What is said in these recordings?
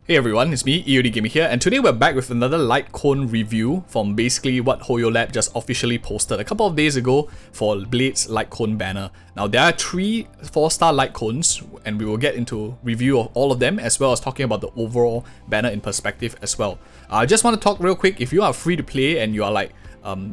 Hey everyone, it's me, Eodgamer here, and today we're back with another Lightcone review from basically what HoYoLab just officially posted a couple of days ago for Blade's Lightcone banner. Now there are 3 4-star Lightcones, and we will get into review of all of them as well as talking about the overall banner in perspective as well. I just want to talk real quick, if you are free to play and you are like,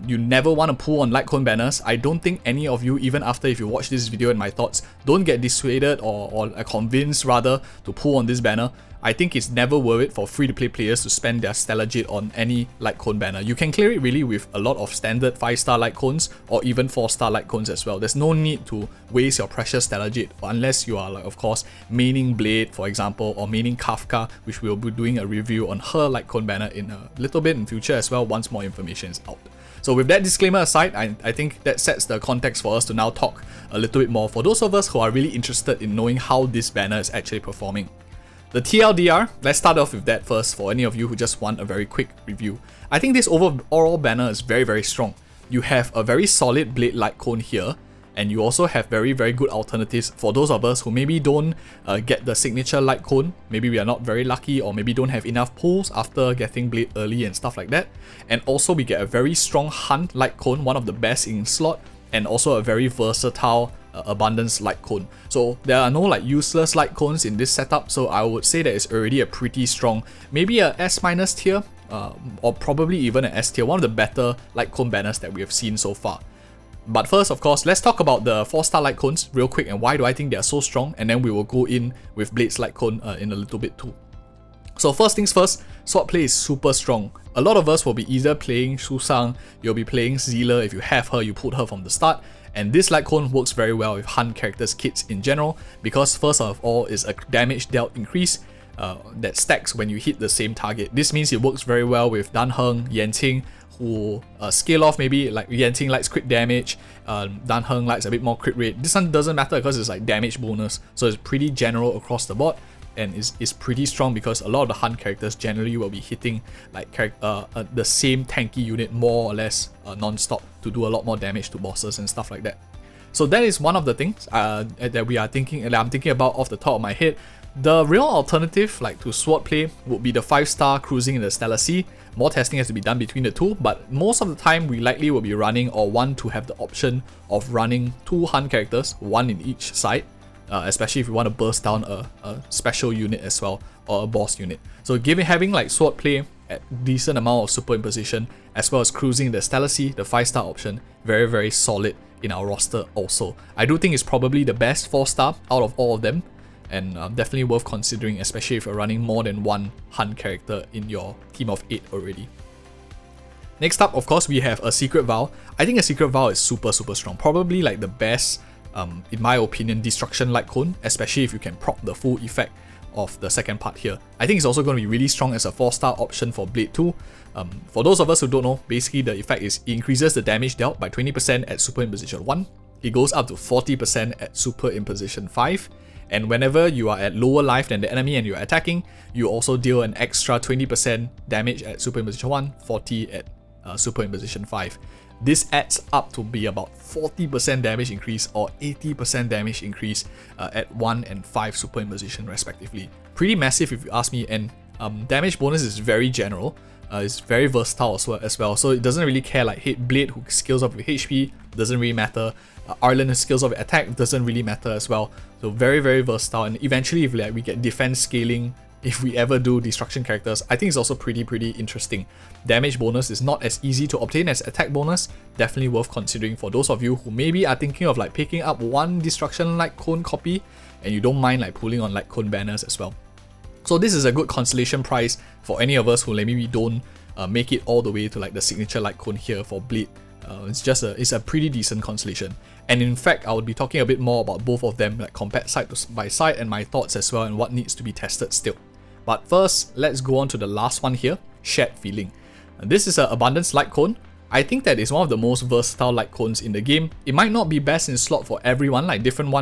you never want to pull on Lightcone banners, I don't think any of you, even after if you watch this video and my thoughts, don't get dissuaded or convinced rather to pull on this banner. I think it's never worth it for free-to-play players to spend their Stellar Jade on any Lightcone banner. You can clear it really with a lot of standard 5-star Lightcones or even 4-star Lightcones as well. There's no need to waste your precious Stellar Jade unless you are, like, of course, maining Blade, for example, or maining Kafka, which we'll be doing a review on her Lightcone banner in a little bit in future as well once more information is out. So with that disclaimer aside, I think that sets the context for us to now talk a little bit more for those of us who are really interested in knowing how this banner is actually performing. The TLDR, let's start off with that first for any of you who just want a very quick review. I think this overall banner is very strong. You have a very solid Blade Lightcone here, and you also have very good alternatives for those of us who maybe don't get the signature Lightcone. Maybe we are not very lucky or maybe don't have enough pulls after getting Blade early and stuff like that. And also we get a very strong Hunt Lightcone, one of the best in slot, and also a very versatile Abundance Lightcone. So there are no like useless Lightcones in this setup, so I would say that it's already a pretty strong, maybe a S- tier, or probably even an S tier, one of the better Lightcone banners that we have seen so far. But first, of course, let's talk about the 4-star Lightcones real quick and why do I think they are so strong, and then we will go in with Blade's Lightcone in a little bit too. So first things first, swordplay is super strong. A lot of us will be either playing Susang, you'll be playing Zealer. If you have her, you put her from the start. And this Lightcone works very well with Hunt characters' kits in general, because first of all is a damage dealt increase that stacks when you hit the same target. This means it works very well with Dan Heng, Yanting, who scale off maybe like Yanting likes crit damage, Dan Heng likes a bit more crit rate. This one doesn't matter because it's like damage bonus, so it's pretty general across the board. And is pretty strong because a lot of the Hunt characters generally will be hitting like the same tanky unit more or less non-stop to do a lot more damage to bosses and stuff like that. So that is one of the things that I'm thinking about off the top of my head. The real alternative like to swordplay would be the 5-star cruising in the Stellar Sea. More testing has to be done between the two, but most of the time we likely will be running or want to have the option of running 2 Hunt characters, 1 in each side. Especially if you want to burst down a special unit as well, or a boss unit. So having like swordplay at decent amount of superimposition, as well as cruising the Stellar Sea, the 5-star option, very solid in our roster also. I do think it's probably the best 4-star out of all of them, and definitely worth considering, especially if you're running more than 1 Hunt character in your team of 8 already. Next up, of course, we have a Secret Vow. I think a Secret Vow is super strong, probably like the best in my opinion, Destruction Lightcone, especially if you can proc the full effect of the second part here. I think it's also going to be really strong as a 4-star option for Blade 2. For those of us who don't know, basically the effect is it increases the damage dealt by 20% at superimposition 1. It goes up to 40% at superimposition 5. And whenever you are at lower life than the enemy and you're attacking, you also deal an extra 20% damage at superimposition 1, 40 at superimposition 5. This adds up to be about 40% damage increase or 80% damage increase at 1 and 5 superimposition respectively. Pretty massive if you ask me, and damage bonus is very general. It's very versatile as well, so it doesn't really care like Blade who scales up with HP, doesn't really matter. Arlen who scales up with attack, doesn't really matter as well. So very versatile, and eventually if like, we get defense scaling, if we ever do destruction characters, I think it's also pretty interesting. Damage bonus is not as easy to obtain as attack bonus, definitely worth considering for those of you who maybe are thinking of like picking up 1 destruction Lightcone copy and you don't mind like pulling on Lightcone banners as well. So this is a good consolation price for any of us who like, maybe don't make it all the way to like the signature Lightcone here for Blade. It's a pretty decent consolation. And in fact, I would be talking a bit more about both of them, like compared side by side, and my thoughts as well and what needs to be tested still. But first, let's go on to the last one here, Shared Feeling. And this is an Abundance Lightcone. I think that is one of the most versatile Lightcones in the game. It might not be best in slot for everyone, like different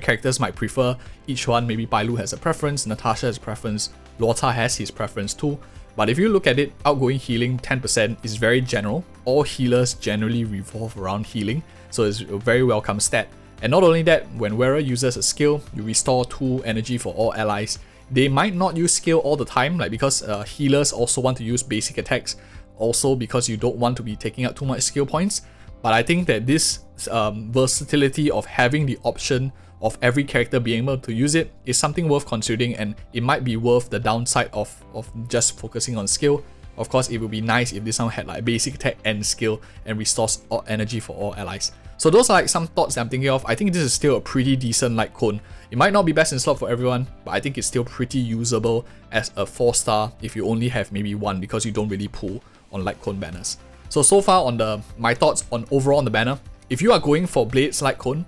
characters might prefer each one. Maybe Bailu has a preference, Natasha has a preference, Lota has his preference too. But if you look at it, outgoing healing 10% is very general. All healers generally revolve around healing, so it's a very welcome stat. And not only that, when wearer uses a skill, you restore 2 energy for all allies. They might not use skill all the time, like because healers also want to use basic attacks, also because you don't want to be taking out too much skill points. But I think that this versatility of having the option of every character being able to use it is something worth considering, and it might be worth the downside of just focusing on skill. Of course, it would be nice if this one had like basic attack and skill and restores all energy for all allies. So those are like some thoughts that I'm thinking of. I think this is still a pretty decent Lightcone. It might not be best in slot for everyone, but I think it's still pretty usable as a 4-star if you only have maybe one, because you don't really pull on Lightcone banners. So far on my thoughts on overall on the banner, if you are going for Blades Lightcone,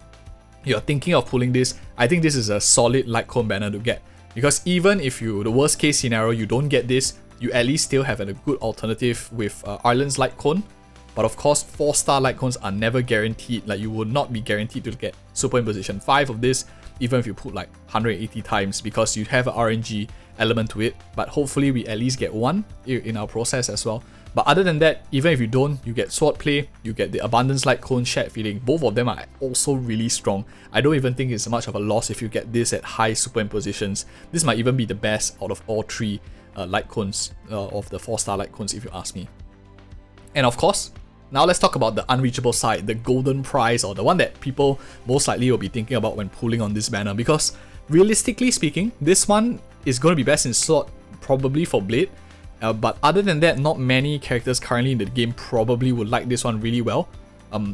you're thinking of pulling this, I think this is a solid Lightcone banner to get. Because even if the worst case scenario, you don't get this, you at least still have a good alternative with Ireland's Lightcone. But of course, 4-star Lightcones are never guaranteed. Like, you will not be guaranteed to get Super Imposition 5 of this, even if you put like 180 times, because you have an RNG element to it. But hopefully we at least get one in our process as well. But other than that, even if you don't, you get Swordplay, you get the Abundance Lightcone, Shared Feeling. Both of them are also really strong. I don't even think it's much of a loss if you get this at high Super Impositions. This might even be the best out of all three Lightcones, of the 4-star Lightcones, if you ask me. And of course, now let's talk about the Unreachable Side, the golden prize, or the one that people most likely will be thinking about when pulling on this banner, because realistically speaking, this one is going to be best in slot probably for Blade, but other than that, not many characters currently in the game probably would like this one really well.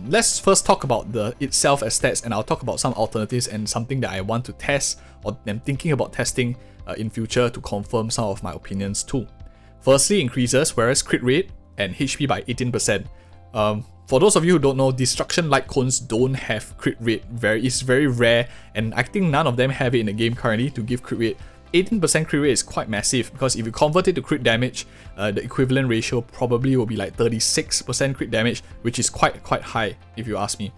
Let's first talk about the itself as stats, and I'll talk about some alternatives and something that I want to test or am thinking about testing in future to confirm some of my opinions too. Firstly, increases whereas crit rate and HP by 18%. For those of you who don't know, Destruction Lightcones don't have crit rate. It's very rare, and I think none of them have it in the game currently to give crit rate. 18% crit rate is quite massive, because if you convert it to crit damage, the equivalent ratio probably will be like 36% crit damage, which is quite high if you ask me.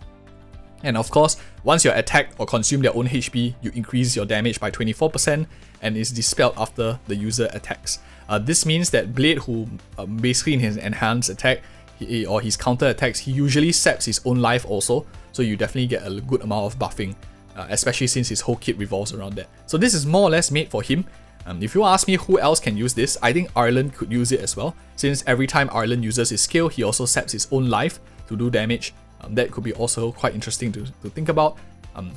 And of course, once you attack or consume their own HP, you increase your damage by 24% and is dispelled after the user attacks. This means that Blade, who basically in his enhanced attack, or his counter attacks, he usually saps his own life also, so you definitely get a good amount of buffing, especially since his whole kit revolves around that. So this is more or less made for him. If you ask me who else can use this, I think Ireland could use it as well, since every time Ireland uses his skill, he also saps his own life to do damage. That could be also quite interesting to think about.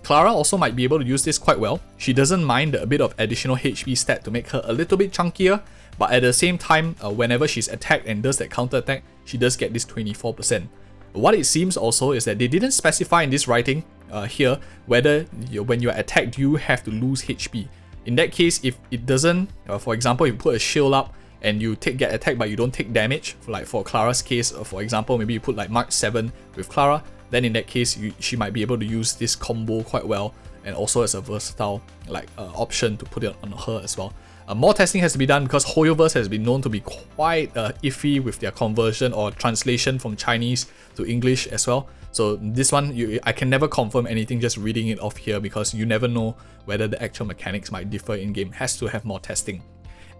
Clara also might be able to use this quite well. She doesn't mind a bit of additional HP stat to make her a little bit chunkier, but at the same time, whenever she's attacked and does that counter attack, she does get this 24%. What it seems also is that they didn't specify in this writing here whether when you're attacked you have to lose HP. In that case, if it doesn't, for example, if you put a shield up and you get attacked but you don't take damage, like for Clara's case, for example, maybe you put like Mark 7 with Clara, then in that case she might be able to use this combo quite well, and also as a versatile option to put it on her as well. More testing has to be done, because Hoyoverse has been known to be quite iffy with their conversion or translation from Chinese to English as well. So this one, I can never confirm anything just reading it off here, because you never know whether the actual mechanics might differ in-game. Has to have more testing.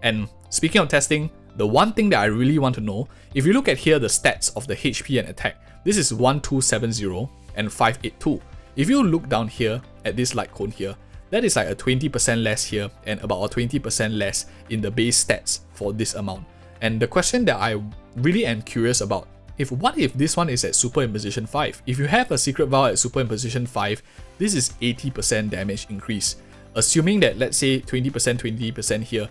And speaking of testing, the one thing that I really want to know, if you look at here the stats of the HP and attack, this is 1270 and 582. If you look down here at this Lightcone here, that is like a 20% less here and about a 20% less in the base stats for this amount. And the question that I really am curious about, what if this one is at Super Imposition 5? If you have a Secret Vow at Super Imposition 5, this is 80% damage increase. Assuming that, let's say 20% here,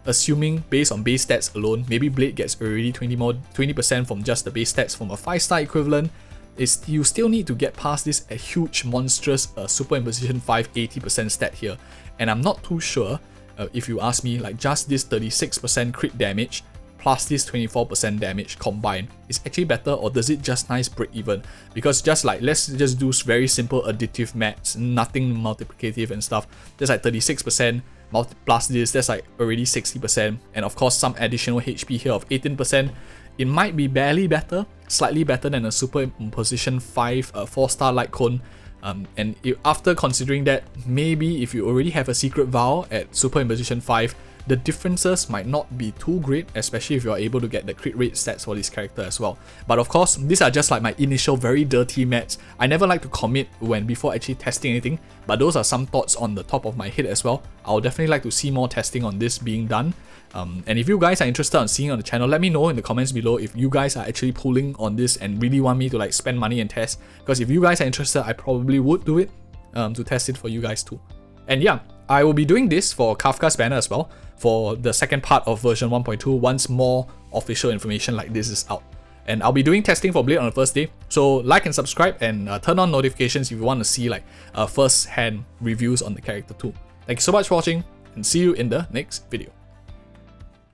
assuming based on base stats alone, maybe Blade gets already 20% from just the base stats from a 5-star equivalent, you still need to get past this a huge monstrous Super Imposition 5 80% stat here. And I'm not too sure, if you ask me, like just this 36% crit damage plus this 24% damage combined is actually better, or does it just nice break even? Because just like, let's just do very simple additive maths, nothing multiplicative and stuff. There's like 36% plus this, that's like already 60%, and of course some additional HP here of 18%. It might be barely better, slightly better than a Super Imposition 5 4-star Lightcone. And after considering that, maybe if you already have a Secret Vow at Super Imposition 5, the differences might not be too great, especially if you're able to get the crit rate stats for this character as well. But of course, these are just like my initial very dirty mats. I never like to commit before actually testing anything, but those are some thoughts on the top of my head as well. I'll definitely like to see more testing on this being done. And if you guys are interested in seeing on the channel, let me know in the comments below if you guys are actually pulling on this and really want me to like spend money and test. Because if you guys are interested, I probably would do it to test it for you guys too. And yeah, I will be doing this for Kafka's banner as well for the second part of version 1.2 once more official information like this is out. And I'll be doing testing for Blade on the first day. So like and subscribe and turn on notifications if you want to see like first hand reviews on the character too. Thank you so much for watching and see you in the next video.